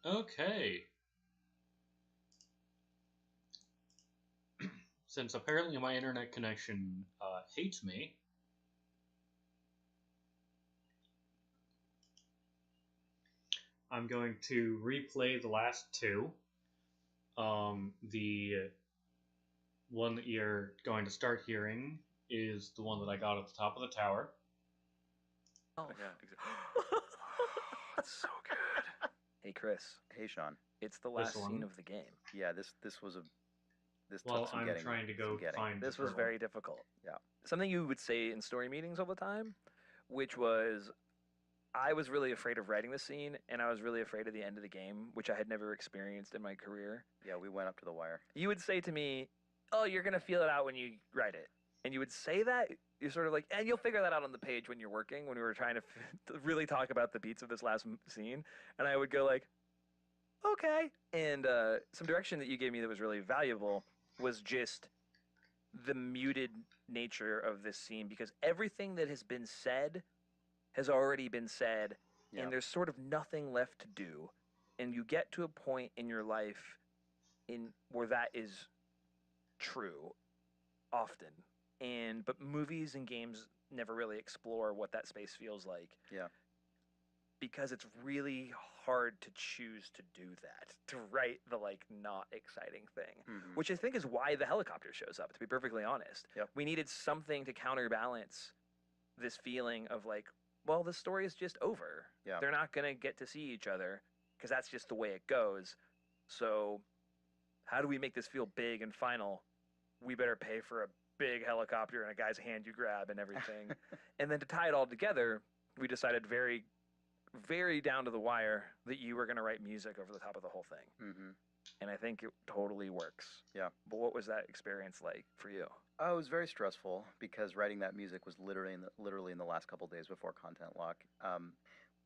Okay. Since apparently my internet connection hates me, I'm going to replay the last two. The one that you're going to start hearing is the one that I got at the top of the tower. Oh, yeah, exactly. It's so good. Hey, Chris. Hey, Sean. It's the This last one. scene of the game. Yeah, this was a this Well, took some I'm getting. trying to go find This the was turtle. very difficult. Yeah. Something you would say in story meetings all the time, which was, I was really afraid of writing the scene, and I was really afraid of the end of the game, which I had never experienced in my career. Yeah, we went up to the wire. You would say to me, "Oh, you're gonna feel it out when you write it," and you would say that. You're sort of like, and you'll figure that out on the page when you're working. When we were trying to really talk about the beats of this last scene, and I would go like, "Okay," and some direction that you gave me that was really valuable was just the muted nature of this scene, because everything that has been said has already been said, Yeah. and there's sort of nothing left to do, and you get to a point in your life in where that is true often, but movies and games never really explore what that space feels like. Yeah. Because it's really hard to choose to do that, to write the not exciting thing, which I think is why the helicopter shows up, to be perfectly honest. Yep. We needed something to counterbalance this feeling of well, the story is just over. Yeah. They're not going to get to see each other because that's just the way it goes. So how do we make this feel big and final? We better pay for a big helicopter and a guy's hand you grab and everything. And then to tie it all together, we decided very down to the wire that you were going to write music over the top of the whole thing. Mm-hmm. And I think it totally works. Yeah. But what was that experience like for you? Oh, it was very stressful because writing that music was literally in the last couple of days before content lock.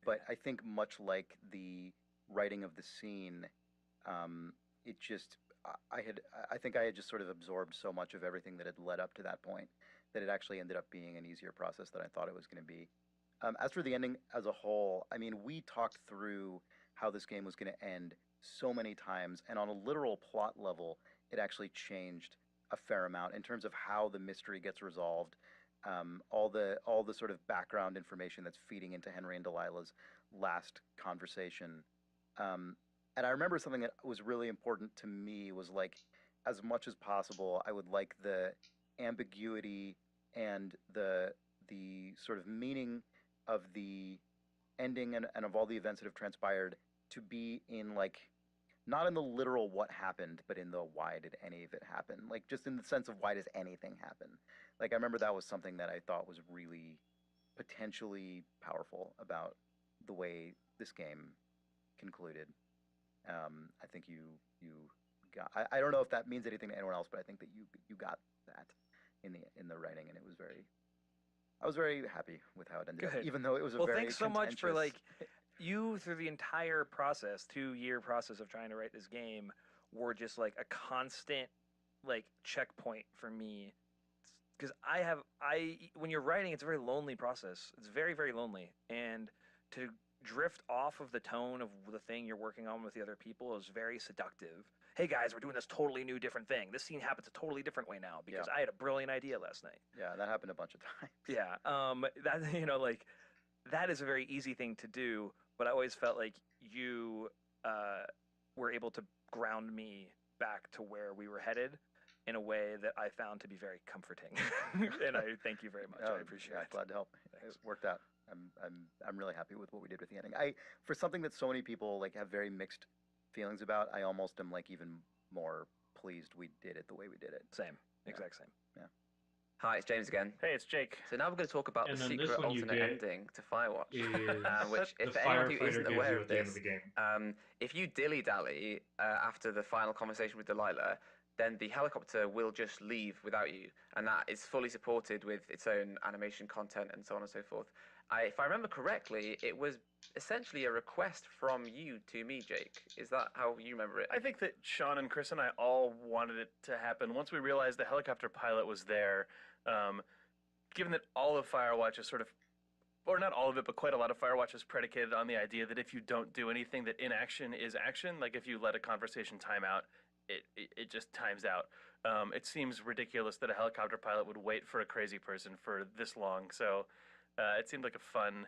But I think much like the writing of the scene, it just I think I had just sort of absorbed so much of everything that had led up to that point that it actually ended up being an easier process than I thought it was going to be. As for the ending as a whole, I mean, we talked through how this game was going to end so many times, and on a literal plot level, it actually changed a fair amount in terms of how the mystery gets resolved. All the sort of background information that's feeding into Henry and Delilah's last conversation. And I remember something that was really important to me was as much as possible, I would like the ambiguity and the sort of meaning of the ending and of all the events that have transpired to be in not in the literal what happened, but in the why did any of it happen? Just in the sense of why does anything happen? I remember that was something that I thought was really potentially powerful about the way this game concluded. I think you got. I don't know if that means anything to anyone else, but I think that you got that in the writing, and it was very. I was very happy with how it ended up, even though it was a very thanks so much for contentious- you through the entire process, 2-year process of trying to write this game, were just a constant checkpoint for me, because when you're writing, it's a very lonely process. It's very, very lonely, and to drift off of the tone of the thing you're working on with the other people is very seductive. Hey guys, we're doing this totally new, different thing. This scene happens a totally different way now because I had a brilliant idea last night. Yeah, that happened a bunch of times. Yeah, that that is a very easy thing to do, but I always felt like you were able to ground me back to where we were headed in a way that I found to be very comforting. And I thank you very much. I appreciate it. Glad to help. Thanks. It worked out. I'm really happy with what we did with the ending. For something that so many people have very mixed feelings about, I almost am even more pleased we did it the way we did it. Same. Exact same. Yeah. Hi, it's James again. Hey, it's Jake. So now we're going to talk about And the then this secret one you alternate get ending to Firewatch, which, the if anyone who firefighter isn't gives aware you of at the end this, of the game. if you dilly-dally after the final conversation with Delilah, then the helicopter will just leave without you, and that is fully supported with its own animation content and so on and so forth. If I remember correctly, it was essentially a request from you to me, Jake. Is that how you remember it? I think that Sean and Chris and I all wanted it to happen. Once we realized the helicopter pilot was there, given that all of Firewatch is sort of or not all of it, but quite a lot of Firewatch is predicated on the idea that if you don't do anything, that inaction is action. Like if you let a conversation time out, it just times out. It seems ridiculous that a helicopter pilot would wait for a crazy person for this long. So it seemed like a fun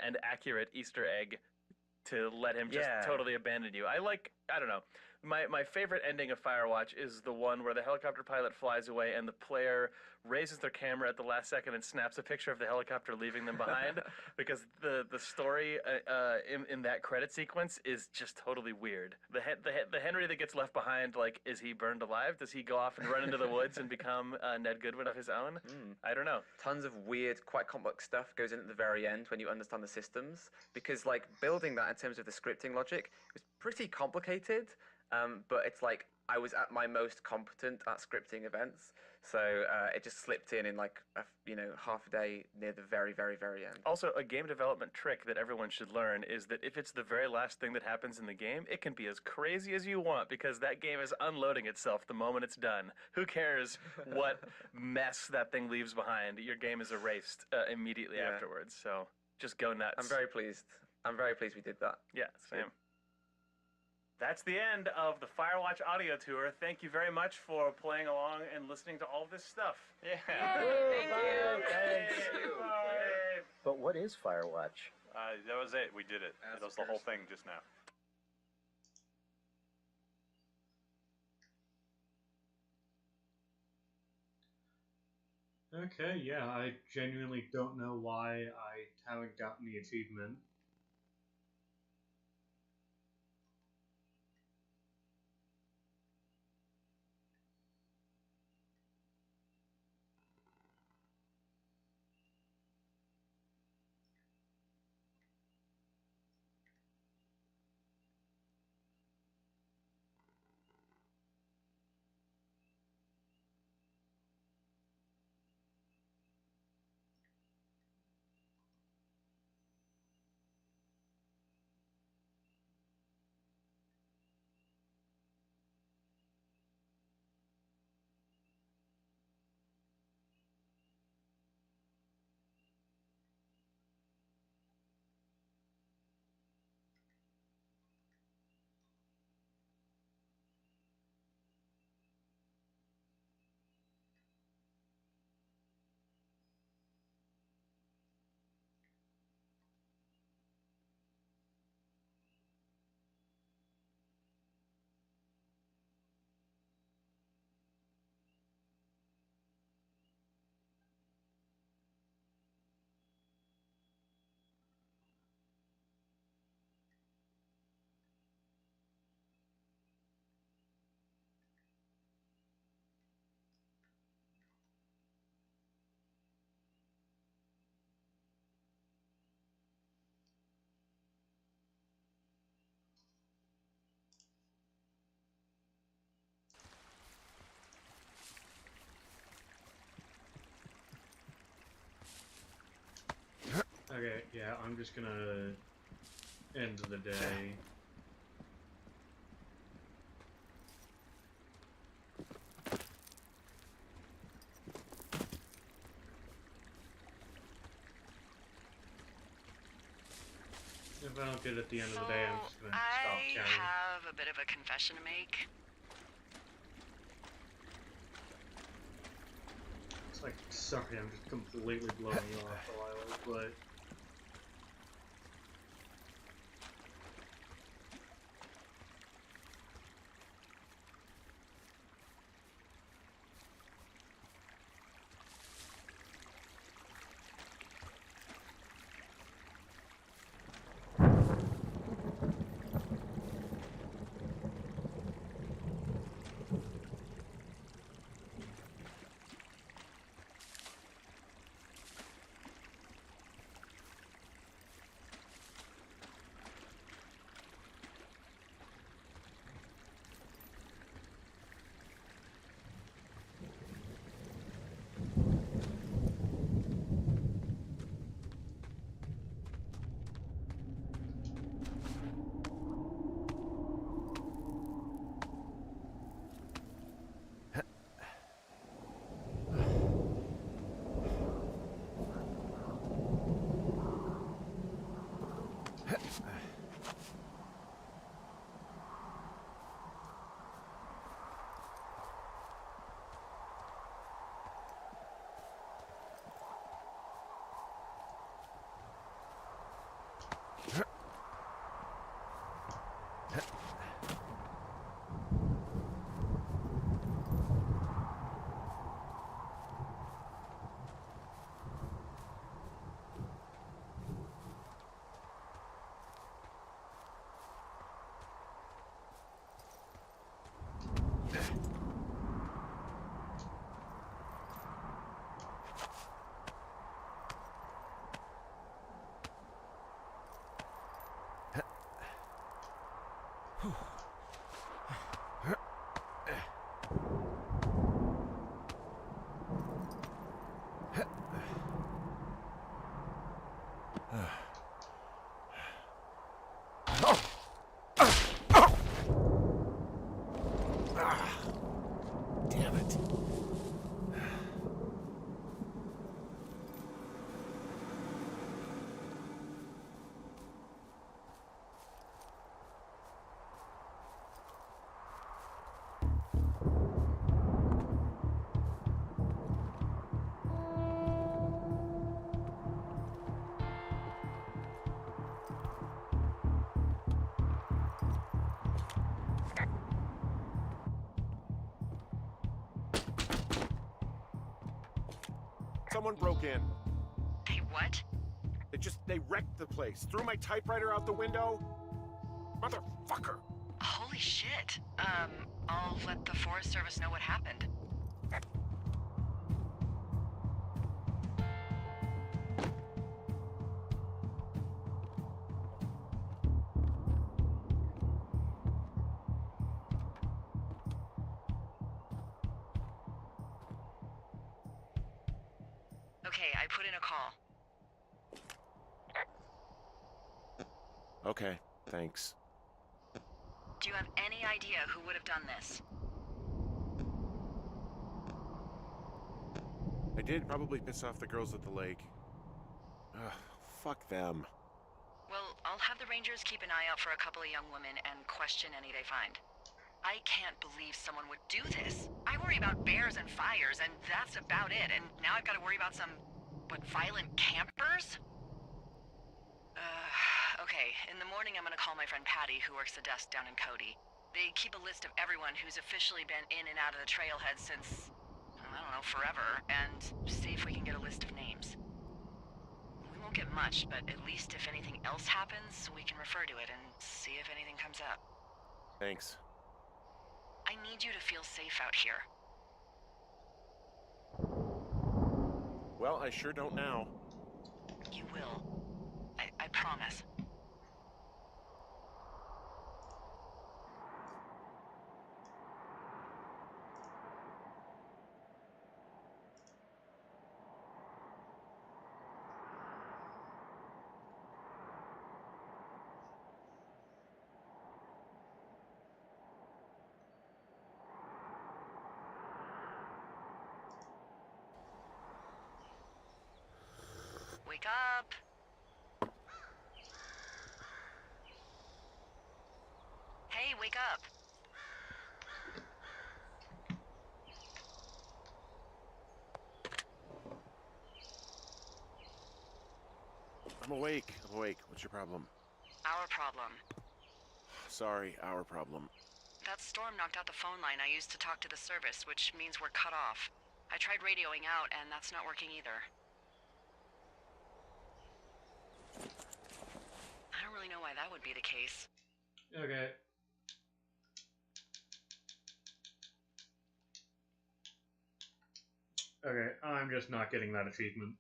and accurate Easter egg to let him just totally abandon you. I don't know. My favorite ending of Firewatch is the one where the helicopter pilot flies away and the player raises their camera at the last second and snaps a picture of the helicopter leaving them behind because the story in that credit sequence is just totally weird. The Henry that gets left behind, like, is he burned alive? Does he go off and run into the woods and become Ned Goodwin of his own? I don't know. Tons of weird, quite complex stuff goes in at the very end when you understand the systems, because like building that in terms of the scripting logic was pretty complicated. But it's like I was at my most competent at scripting events, so it just slipped in like half a day near the very, very, very end. Also, a game development trick that everyone should learn is that if it's the very last thing that happens in the game, it can be as crazy as you want because that game is unloading itself the moment it's done. Who cares what mess that thing leaves behind? Your game is erased immediately afterwards, so just go nuts. I'm very pleased. I'm very pleased we did that. Yeah, same. That's the end of the Firewatch audio tour. Thank you very much for playing along and listening to all of this stuff. Yeah. Thank you. Thanks. Yay. But what is Firewatch? That was it. We did it. That was the whole thing just now. Okay, yeah, I genuinely don't know why I haven't gotten the achievement. Okay, yeah, I'm just gonna end the day. If I don't get it at the end of the day, I'm just gonna stop I counting. have a bit of a confession to make. It's like, sorry, I'm just completely blowing you off, Delilah, but... Someone broke in. They what? They wrecked the place. Threw my typewriter out the window. Motherfucker. Holy shit. I'll let the Forest Service know what happened. Okay, I put in a call. Okay, thanks. Do you have any idea who would have done this? I did probably piss off the girls at the lake. Ugh, fuck them. Well, I'll have the Rangers keep an eye out for a couple of young women and question any they find. I can't believe someone would do this. I worry about bears and fires, and that's about it. And now I've got to worry about some, violent campers? Okay, in the morning I'm gonna call my friend Patty, who works the desk down in Cody. They keep a list of everyone who's officially been in and out of the trailhead since, I don't know, forever, and see if we can get a list of names. We won't get much, but at least if anything else happens, we can refer to it and see if anything comes up. Thanks. I need you to feel safe out here. Well, I sure don't now. You will. I promise. Wake up! Hey, wake up! I'm awake. What's your problem? Our problem. Sorry, our problem. That storm knocked out the phone line I used to talk to the service, which means we're cut off. I tried radioing out, and that's not working either. I don't really know why that would be the case. Okay. Okay, I'm just not getting that achievement.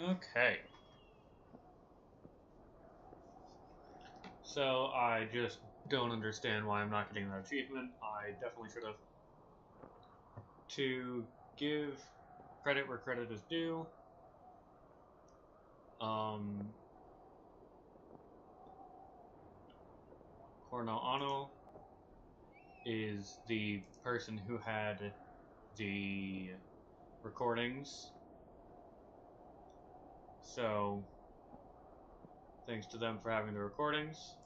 Okay. So I just don't understand why I'm not getting that achievement. I definitely should have. To give credit where credit is due, Cornell Ano is the person who had the recordings. So, thanks to them for having the recordings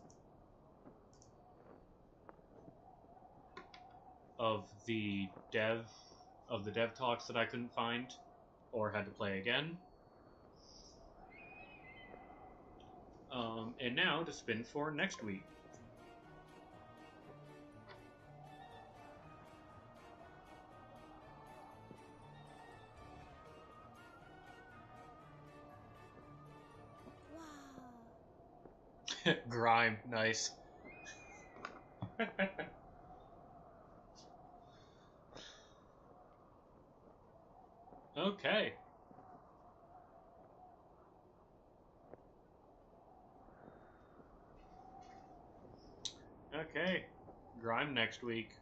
of the dev talks that I couldn't find or had to play again. And now to spin for next week. Grime, nice. Okay. Okay. Grime next week.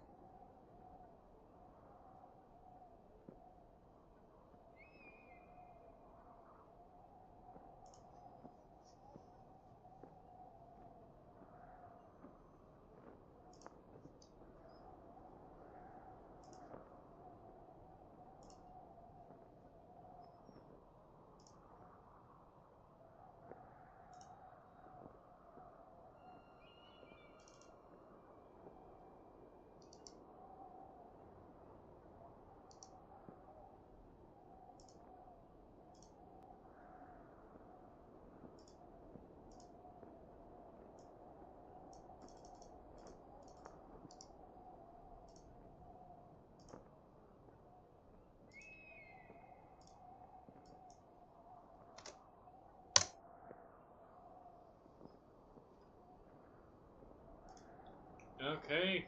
Okay.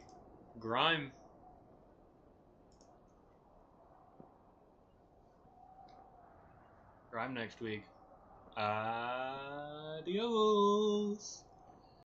Grime. Grime next week. Adios.